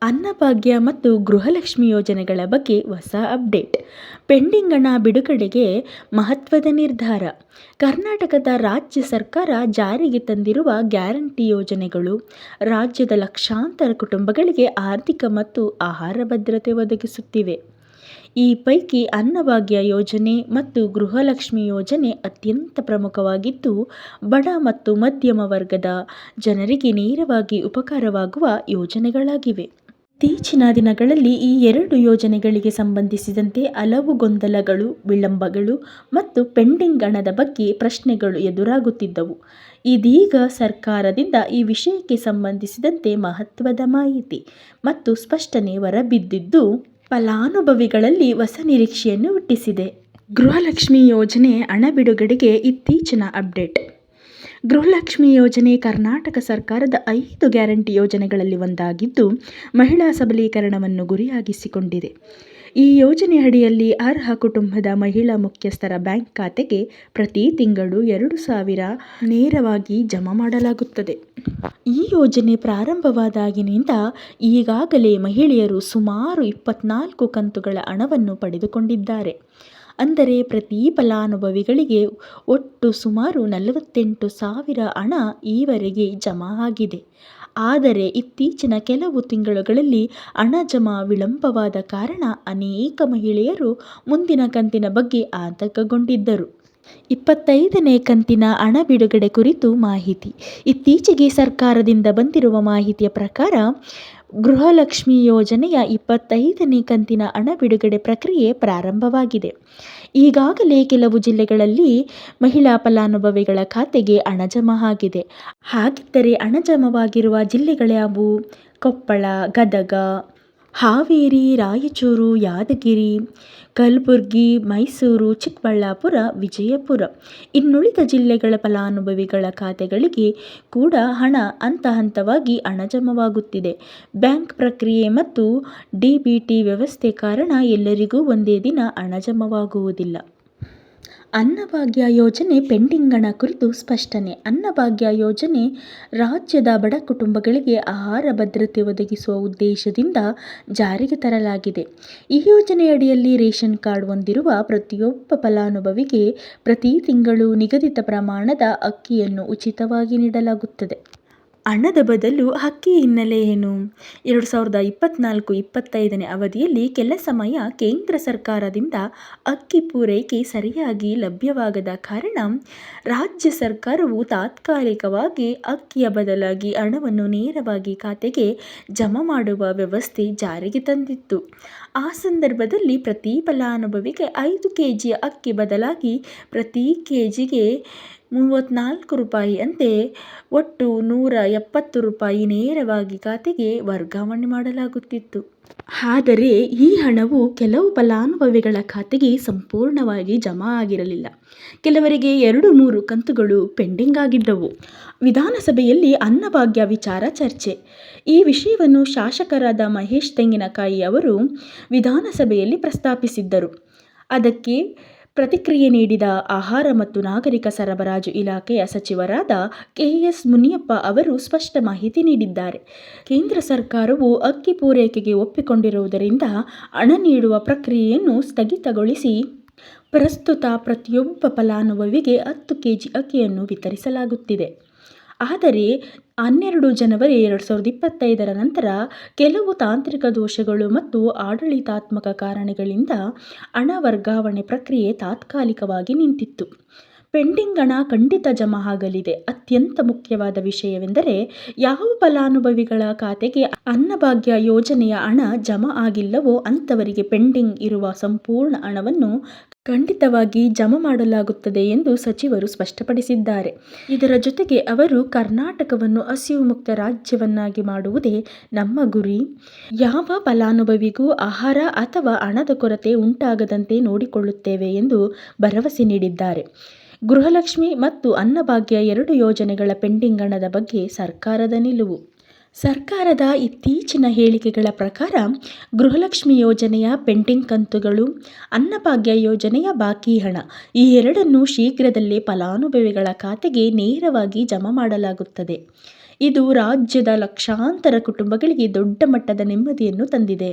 ಅನ್ನಭಾಗ್ಯ ಮತ್ತು ಗೃಹಲಕ್ಷ್ಮಿ ಯೋಜನೆಗಳ ಬಗ್ಗೆ ಹೊಸ ಅಪ್ಡೇಟ್. ಪೆಂಡಿಂಗ್ ಹಣ ಬಿಡುಗಡೆಗೆ ಮಹತ್ವದ ನಿರ್ಧಾರ. ಕರ್ನಾಟಕದ ರಾಜ್ಯ ಸರ್ಕಾರ ಜಾರಿಗೆ ತಂದಿರುವ ಗ್ಯಾರಂಟಿ ಯೋಜನೆಗಳು ರಾಜ್ಯದ ಲಕ್ಷಾಂತರ ಕುಟುಂಬಗಳಿಗೆ ಆರ್ಥಿಕ ಮತ್ತು ಆಹಾರ ಭದ್ರತೆ ಒದಗಿಸುತ್ತಿವೆ. ಈ ಪೈಕಿ ಅನ್ನಭಾಗ್ಯ ಯೋಜನೆ ಮತ್ತು ಗೃಹಲಕ್ಷ್ಮಿ ಯೋಜನೆ ಅತ್ಯಂತ ಪ್ರಮುಖವಾಗಿದ್ದು, ಬಡ ಮತ್ತು ಮಧ್ಯಮ ವರ್ಗದ ಜನರಿಗೆ ನೇರವಾಗಿ ಉಪಕಾರವಾಗುವ ಯೋಜನೆಗಳಾಗಿವೆ. ಇತ್ತೀಚಿನ ದಿನಗಳಲ್ಲಿ ಈ ಎರಡು ಯೋಜನೆಗಳಿಗೆ ಸಂಬಂಧಿಸಿದಂತೆ ಹಲವು ಗೊಂದಲಗಳು, ವಿಳಂಬಗಳು ಮತ್ತು ಪೆಂಡಿಂಗ್ ಹಣದ ಬಗ್ಗೆ ಪ್ರಶ್ನೆಗಳು ಎದುರಾಗುತ್ತಿದ್ದವು. ಇದೀಗ ಸರ್ಕಾರದಿಂದ ಈ ವಿಷಯಕ್ಕೆ ಸಂಬಂಧಿಸಿದಂತೆ ಮಹತ್ವದ ಮಾಹಿತಿ ಮತ್ತು ಸ್ಪಷ್ಟನೆ ಹೊರಬಿದ್ದಿದ್ದು, ಫಲಾನುಭವಿಗಳಲ್ಲಿ ಹೊಸ ನಿರೀಕ್ಷೆಯನ್ನು ಹುಟ್ಟಿಸಿದೆ. ಗೃಹಲಕ್ಷ್ಮಿ ಯೋಜನೆ ಹಣ ಬಿಡುಗಡೆಗೆ ಇತ್ತೀಚಿನ ಅಪ್ಡೇಟ್. ಗೃಹಲಕ್ಷ್ಮಿ ಯೋಜನೆ ಕರ್ನಾಟಕ ಸರ್ಕಾರದ 5 ಗ್ಯಾರಂಟಿ ಯೋಜನೆಗಳಲ್ಲಿ ಒಂದಾಗಿದ್ದು, ಮಹಿಳಾ ಸಬಲೀಕರಣವನ್ನು ಗುರಿಯಾಗಿಸಿಕೊಂಡಿದೆ. ಈ ಯೋಜನೆ ಅಡಿಯಲ್ಲಿ ಅರ್ಹ ಕುಟುಂಬದ ಮಹಿಳಾ ಮುಖ್ಯಸ್ಥರ ಬ್ಯಾಂಕ್ ಖಾತೆಗೆ ಪ್ರತಿ ತಿಂಗಳು 2,000 ನೇರವಾಗಿ ಜಮಾ ಮಾಡಲಾಗುತ್ತದೆ. ಈ ಯೋಜನೆ ಪ್ರಾರಂಭವಾದಾಗಿನಿಂದ ಈಗಾಗಲೇ ಮಹಿಳೆಯರು ಸುಮಾರು 24 ಕಂತುಗಳ ಹಣವನ್ನು ಪಡೆದುಕೊಂಡಿದ್ದಾರೆ. ಅಂದರೆ ಪ್ರತಿ ಫಲಾನುಭವಿಗಳಿಗೆ ಒಟ್ಟು ಸುಮಾರು 48,000 ಹಣ ಈವರೆಗೆ ಜಮಾ ಆಗಿದೆ. ಆದರೆ ಇತ್ತೀಚಿನ ಕೆಲವು ತಿಂಗಳುಗಳಲ್ಲಿ ಹಣ ಜಮಾ ವಿಳಂಬವಾದ ಕಾರಣ ಅನೇಕ ಮಹಿಳೆಯರು ಮುಂದಿನ ಕಂತಿನ ಬಗ್ಗೆ ಆತಂಕಗೊಂಡಿದ್ದರು. 25ನೇ ಕಂತಿನ ಹಣ ಬಿಡುಗಡೆ ಕುರಿತು ಮಾಹಿತಿ. ಇತ್ತೀಚೆಗೆ ಸರ್ಕಾರದಿಂದ ಬಂದಿರುವ ಮಾಹಿತಿಯ ಪ್ರಕಾರ ಗೃಹಲಕ್ಷ್ಮಿ ಯೋಜನೆಯ 25ನೇ ಕಂತಿನ ಹಣ ಬಿಡುಗಡೆ ಪ್ರಕ್ರಿಯೆ ಪ್ರಾರಂಭವಾಗಿದೆ. ಈಗಾಗಲೇ ಕೆಲವು ಜಿಲ್ಲೆಗಳಲ್ಲಿ ಮಹಿಳಾ ಫಲಾನುಭವಿಗಳ ಖಾತೆಗೆ ಹಣ ಜಮಾ ಆಗಿದೆ. ಹಾಗಿದ್ದರೆ ಹಣ ಜಮಾವಾಗಿರುವ ಜಿಲ್ಲೆಗಳ್ಯಾವು? ಕೊಪ್ಪಳ, ಗದಗ, ಹಾವೇರಿ, ರಾಯಚೂರು, ಯಾದಗಿರಿ, ಕಲಬುರಗಿ, ಮೈಸೂರು, ಚಿಕ್ಕಬಳ್ಳಾಪುರ, ವಿಜಯಪುರ. ಇನ್ನುಳಿದ ಜಿಲ್ಲೆಗಳ ಫಲಾನುಭವಿಗಳ ಖಾತೆಗಳಿಗೆ ಕೂಡ ಹಂತ ಹಂತವಾಗಿ ಹಣ ಜಮಾವಾಗುತ್ತಿದೆ. ಬ್ಯಾಂಕ್ ಪ್ರಕ್ರಿಯೆ ಮತ್ತು ಡಿಬಿಟಿ ವ್ಯವಸ್ಥೆ ಕಾರಣ ಎಲ್ಲರಿಗೂ ಒಂದೇ ದಿನ ಹಣ ಜಮಾವಾಗುವುದಿಲ್ಲ. ಅನ್ನಭಾಗ್ಯ ಯೋಜನೆ ಪೆಂಡಿಂಗ್ ಹಣ ಕುರಿತು ಸ್ಪಷ್ಟನೆ. ಅನ್ನಭಾಗ್ಯ ಯೋಜನೆ ರಾಜ್ಯದ ಬಡ ಕುಟುಂಬಗಳಿಗೆ ಆಹಾರ ಭದ್ರತೆ ಒದಗಿಸುವ ಉದ್ದೇಶದಿಂದ ಜಾರಿಗೆ ತರಲಾಗಿದೆ. ಈ ಯೋಜನೆಯಡಿಯಲ್ಲಿ ರೇಷನ್ ಕಾರ್ಡ್ ಹೊಂದಿರುವ ಪ್ರತಿಯೊಬ್ಬ ಫಲಾನುಭವಿಗೆ ಪ್ರತಿ ತಿಂಗಳು ನಿಗದಿತ ಪ್ರಮಾಣದ ಅಕ್ಕಿಯನ್ನು ಉಚಿತವಾಗಿ ನೀಡಲಾಗುತ್ತದೆ. ಹಣದ ಬದಲು ಅಕ್ಕಿ ಹಿನ್ನೆಲೆ ಏನು? 2024-25ನೇ ಅವಧಿಯಲ್ಲಿ ಕೆಲ ಸಮಯ ಕೇಂದ್ರ ಸರ್ಕಾರದಿಂದ ಅಕ್ಕಿ ಪೂರೈಕೆ ಸರಿಯಾಗಿ ಲಭ್ಯವಾಗದ ಕಾರಣ ರಾಜ್ಯ ಸರ್ಕಾರವು ತಾತ್ಕಾಲಿಕವಾಗಿ ಅಕ್ಕಿಯ ಬದಲಾಗಿ ಹಣವನ್ನು ನೇರವಾಗಿ ಖಾತೆಗೆ ಜಮಾ ಮಾಡುವ ವ್ಯವಸ್ಥೆ ಜಾರಿಗೆ ತಂದಿತ್ತು. ಆ ಸಂದರ್ಭದಲ್ಲಿ ಪ್ರತಿ ಫಲಾನುಭವಿಗೆ 5 ಕೆಜಿ ಅಕ್ಕಿ ಬದಲಾಗಿ ಪ್ರತಿ ಕೆಜಿಗೆ 34 ರೂಪಾಯಿಯಂತೆ ಒಟ್ಟು ₹170 ನೇರವಾಗಿ ಖಾತೆಗೆ ವರ್ಗಾವಣೆ ಮಾಡಲಾಗುತ್ತಿತ್ತು. ಆದರೆ ಈ ಹಣವು ಕೆಲವು ಫಲಾನುಭವಿಗಳ ಖಾತೆಗೆ ಸಂಪೂರ್ಣವಾಗಿ ಜಮಾ ಆಗಿರಲಿಲ್ಲ. ಕೆಲವರಿಗೆ 2-3 ಕಂತುಗಳು ಪೆಂಡಿಂಗ್ ಆಗಿದ್ದವು. ವಿಧಾನಸಭೆಯಲ್ಲಿ ಅನ್ನಭಾಗ್ಯ ವಿಚಾರ ಚರ್ಚೆ. ಈ ವಿಷಯವನ್ನು ಶಾಸಕರಾದ ಮಹೇಶ್ ತೆಂಗಿನಕಾಯಿ ಅವರು ವಿಧಾನಸಭೆಯಲ್ಲಿ ಪ್ರಸ್ತಾಪಿಸಿದ್ದರು. ಅದಕ್ಕೆ ಪ್ರತಿಕ್ರಿಯೆ ನೀಡಿದ ಆಹಾರ ಮತ್ತು ನಾಗರಿಕ ಸರಬರಾಜು ಇಲಾಖೆಯ ಸಚಿವರಾದ ಕೆ.ಎಸ್. ಮುನಿಯಪ್ಪ ಅವರು ಸ್ಪಷ್ಟ ಮಾಹಿತಿ ನೀಡಿದ್ದಾರೆ. ಕೇಂದ್ರ ಸರ್ಕಾರವು ಅಕ್ಕಿ ಪೂರೈಕೆಗೆ ಒಪ್ಪಿಕೊಂಡಿರುವುದರಿಂದ ಹಣ ನೀಡುವ ಪ್ರಕ್ರಿಯೆಯನ್ನು ಸ್ಥಗಿತಗೊಳಿಸಿ ಪ್ರಸ್ತುತ ಪ್ರತಿಯೊಬ್ಬ ಫಲಾನುಭವಿಗೆ 10 ಕೆಜಿ ಅಕ್ಕಿಯನ್ನು ವಿತರಿಸಲಾಗುತ್ತಿದೆ. ಆದರೆ 12 ಜನವರಿ 2025ರ ನಂತರ ಕೆಲವು ತಾಂತ್ರಿಕ ದೋಷಗಳು ಮತ್ತು ಆಡಳಿತಾತ್ಮಕ ಕಾರಣಗಳಿಂದ ಹಣ ವರ್ಗಾವಣೆ ಪ್ರಕ್ರಿಯೆ ತಾತ್ಕಾಲಿಕವಾಗಿ ನಿಂತಿತ್ತು. ಪೆಂಡಿಂಗ್ ಹಣ ಖಂಡಿತ ಜಮಾ ಆಗಲಿದೆ. ಅತ್ಯಂತ ಮುಖ್ಯವಾದ ವಿಷಯವೆಂದರೆ ಯಾವ ಫಲಾನುಭವಿಗಳ ಖಾತೆಗೆ ಅನ್ನಭಾಗ್ಯ ಯೋಜನೆಯ ಹಣ ಜಮಾ ಆಗಿಲ್ಲವೋ ಅಂಥವರಿಗೆ ಪೆಂಡಿಂಗ್ ಇರುವ ಸಂಪೂರ್ಣ ಹಣವನ್ನು ಖಂಡಿತವಾಗಿ ಜಮಾ ಮಾಡಲಾಗುತ್ತದೆ ಎಂದು ಸಚಿವರು ಸ್ಪಷ್ಟಪಡಿಸಿದ್ದಾರೆ. ಇದರ ಜೊತೆಗೆ ಅವರು ಕರ್ನಾಟಕವನ್ನು ಹಸಿವು ಮುಕ್ತ ರಾಜ್ಯವನ್ನಾಗಿ ಮಾಡುವುದೇ ನಮ್ಮ ಗುರಿ. ಯಾವ ಫಲಾನುಭವಿಗೂ ಆಹಾರ ಅಥವಾ ಹಣದ ಕೊರತೆ ಉಂಟಾಗದಂತೆ ನೋಡಿಕೊಳ್ಳುತ್ತೇವೆ ಎಂದು ಭರವಸೆ ನೀಡಿದ್ದಾರೆ. ಗೃಹಲಕ್ಷ್ಮಿ ಮತ್ತು ಅನ್ನಭಾಗ್ಯ 2 ಯೋಜನೆಗಳ ಪೆಂಡಿಂಗ್ ಹಣದ ಬಗ್ಗೆ ಸರ್ಕಾರದ ನಿಲುವು. ಸರ್ಕಾರದ ಇತ್ತೀಚಿನ ಹೇಳಿಕೆಗಳ ಪ್ರಕಾರ ಗೃಹಲಕ್ಷ್ಮಿ ಯೋಜನೆಯ ಪೆಂಡಿಂಗ್ ಕಂತುಗಳು, ಅನ್ನಭಾಗ್ಯ ಯೋಜನೆಯ ಬಾಕಿ ಹಣ ಈ ಎರಡನ್ನೂ ಶೀಘ್ರದಲ್ಲೇ ಫಲಾನುಭವಿಗಳ ಖಾತೆಗೆ ನೇರವಾಗಿ ಜಮಾ ಮಾಡಲಾಗುತ್ತದೆ. ಇದು ರಾಜ್ಯದ ಲಕ್ಷಾಂತರ ಕುಟುಂಬಗಳಿಗೆ ದೊಡ್ಡ ಮಟ್ಟದ ನೆಮ್ಮದಿಯನ್ನು ತಂದಿದೆ.